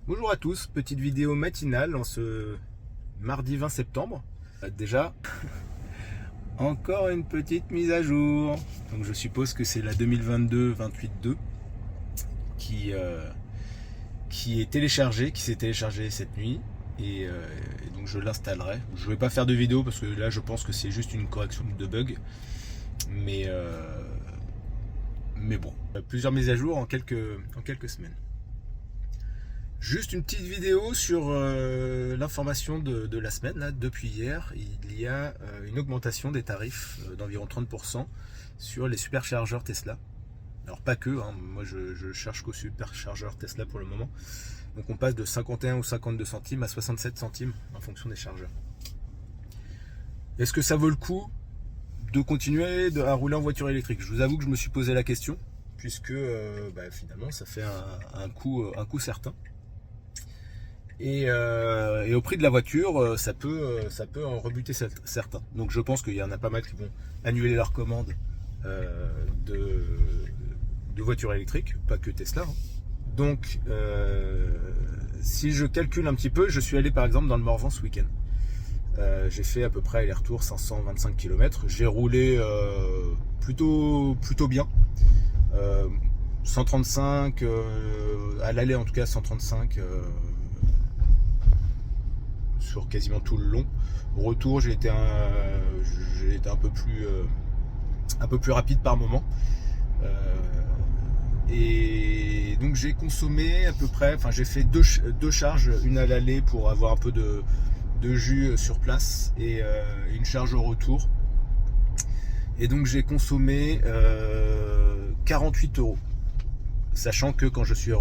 Bonjour à tous, petite vidéo matinale en ce mardi 20 septembre. Déjà, encore une petite mise à jour. Donc je suppose que c'est la 2022-28.2 qui, qui est téléchargée, qui s'est téléchargée cette nuit. Et donc je l'installerai. Je ne vais pas faire de vidéo parce que là je pense que c'est juste une correction de bug. Mais bon, plusieurs mises à jour en quelques semaines. Juste une petite vidéo sur l'information de la semaine. Là, depuis hier, il y a une augmentation des tarifs d'environ 30% sur les superchargeurs Tesla. Alors pas que, hein, moi je cherche qu'aux superchargeurs Tesla pour le moment. Donc on passe de 51 ou 52 centimes à 67 centimes en fonction des chargeurs. Est-ce que ça vaut le coup de continuer à rouler en voiture électrique? Je vous avoue que je me suis posé la question, puisque finalement ça fait un coût certain. Et au prix de la voiture, ça peut en rebuter certains. Donc je pense qu'il y en a pas mal qui vont annuler leur commande de voitures électriques, pas que Tesla. Hein. Donc si je calcule un petit peu, je suis allé par exemple dans le Morvan ce week-end. J'ai fait à peu près aller-retour 525 km. J'ai roulé plutôt bien. 135 à l'aller en tout cas 135 sur quasiment tout le long. Au retour j'ai été un peu plus rapide par moment. Et donc j'ai consommé à peu près, enfin j'ai fait deux charges, une à l'aller pour avoir un peu de jus sur place et une charge au retour. Et donc j'ai consommé 48 €. Sachant que quand je suis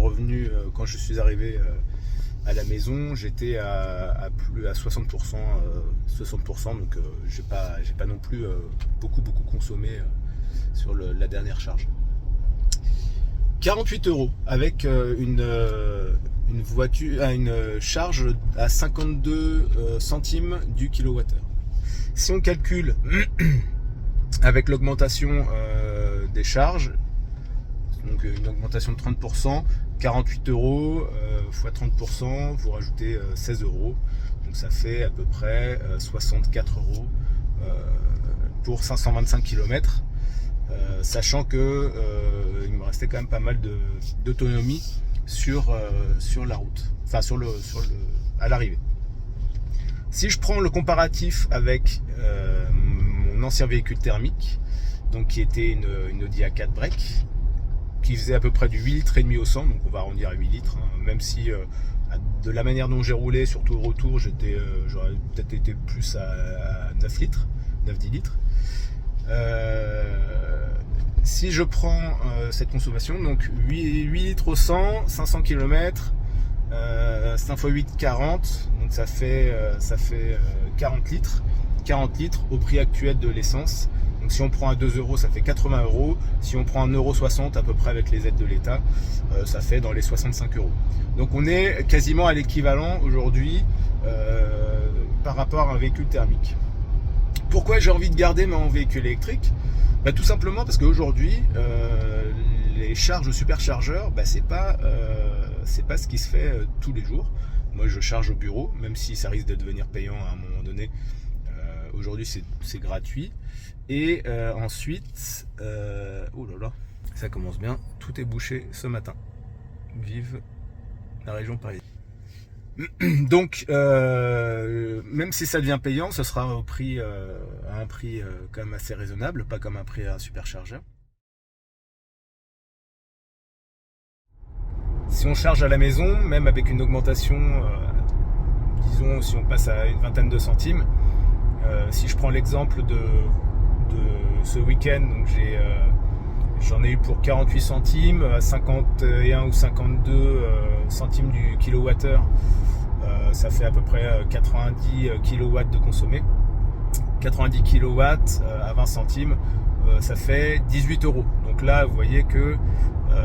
arrivé à la maison, j'étais à 60%, donc j'ai pas non plus beaucoup consommé sur la dernière charge. 48 € avec une charge à 52 centimes du kilowattheure. Si on calcule avec l'augmentation des charges, donc une augmentation de 30%, 48 € x 30%, vous rajoutez 16 €, donc ça fait à peu près 64 € pour 525 km. Sachant que il me restait quand même pas mal d'autonomie sur la route, enfin à l'arrivée. Si je prends le comparatif avec mon ancien véhicule thermique, donc qui était une Audi A4 Break, qui faisait à peu près du 8 litres et demi au 100, donc on va arrondir à 8 litres, hein, même si de la manière dont j'ai roulé, surtout au retour, j'aurais peut-être été plus à 9 litres, 9-10 litres. Si je prends cette consommation, donc 8 litres au 100, 500 km, 5 x 8, 40, donc ça fait 40 litres. 40 litres au prix actuel de l'essence. Donc si on prend à 2 €, ça fait 80 €. Si on prend 1,60 € à peu près avec les aides de l'État, ça fait dans les 65 €. Donc on est quasiment à l'équivalent aujourd'hui par rapport à un véhicule thermique. Pourquoi j'ai envie de garder mon véhicule électrique? Tout simplement parce qu'aujourd'hui, les charges superchargeurs, c'est pas ce qui se fait tous les jours. Moi, je charge au bureau, même si ça risque de devenir payant à un moment donné. Aujourd'hui, c'est gratuit. Et ensuite, oh là là, ça commence bien. Tout est bouché ce matin. Vive la région parisienne. Donc, même si ça devient payant, ce sera à un prix quand même assez raisonnable, pas comme un prix à un superchargeur. Si on charge à la maison, même avec une augmentation, disons si on passe à une vingtaine de centimes, si je prends l'exemple de ce week-end, donc j'en ai eu pour 48 centimes, à 51 ou 52 centimes du kilowattheure. Ça fait à peu près 90 kW de consommé. 90 kW à 20 centimes, ça fait 18 €. Donc là, vous voyez que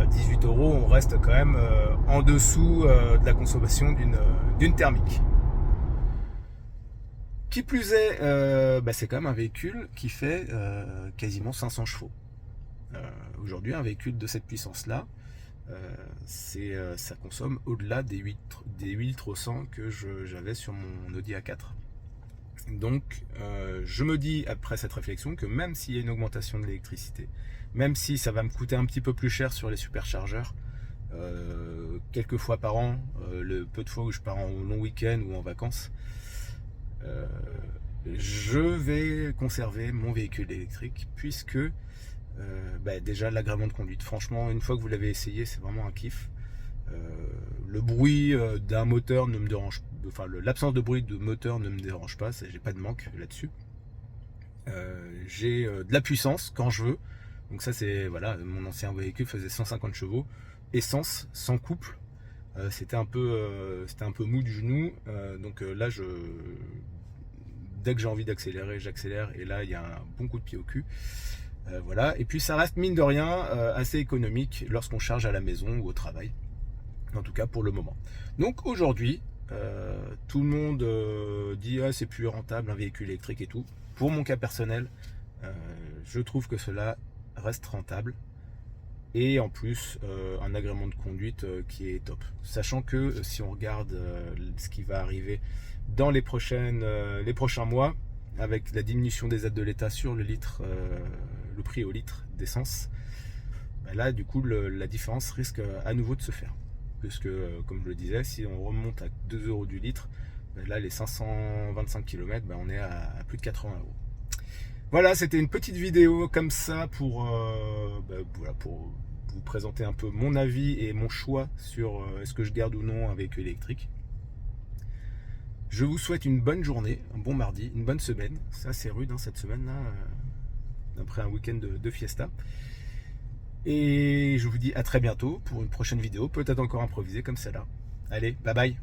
18 €, on reste quand même en dessous de la consommation d'une thermique. Qui plus est, c'est quand même un véhicule qui fait quasiment 500 chevaux. Aujourd'hui, un véhicule de cette puissance-là, ça consomme au-delà des 8 litres au 100 que j'avais sur mon Audi A4. Donc je me dis après cette réflexion que même s'il y a une augmentation de l'électricité, même si ça va me coûter un petit peu plus cher sur les superchargeurs, quelques fois par an, le peu de fois où je pars en long week-end ou en vacances, je vais conserver mon véhicule électrique puisque déjà l'agrément de conduite, franchement une fois que vous l'avez essayé, c'est vraiment un kiff. Le bruit d'un moteur ne me dérange, enfin l'absence de bruit de moteur ne me dérange pas, j'ai pas de manque là-dessus. J'ai de la puissance quand je veux, donc ça c'est voilà, mon ancien véhicule faisait 150 chevaux, essence sans couple, c'était un peu mou du genou, donc là dès que j'ai envie d'accélérer, j'accélère et là il y a un bon coup de pied au cul. Voilà, et puis ça reste mine de rien assez économique lorsqu'on charge à la maison ou au travail, en tout cas pour le moment. Donc aujourd'hui, tout le monde dit ah, c'est plus rentable un véhicule électrique et tout. Pour mon cas personnel, je trouve que cela reste rentable et en plus un agrément de conduite qui est top. Sachant que si on regarde ce qui va arriver dans les prochains mois, avec la diminution des aides de l'État sur le prix au litre d'essence, là du coup la différence risque à nouveau de se faire. Puisque comme je le disais, si on remonte à 2 € du litre, là les 525 km, on est à plus de 80 €. Voilà, c'était une petite vidéo comme ça pour vous présenter un peu mon avis et mon choix sur est-ce que je garde ou non un véhicule électrique. Je vous souhaite une bonne journée, un bon mardi, une bonne semaine. C'est assez rude cette semaine-là, après un week-end de fiesta. Et je vous dis à très bientôt pour une prochaine vidéo, peut-être encore improvisée comme celle-là. Allez, bye bye!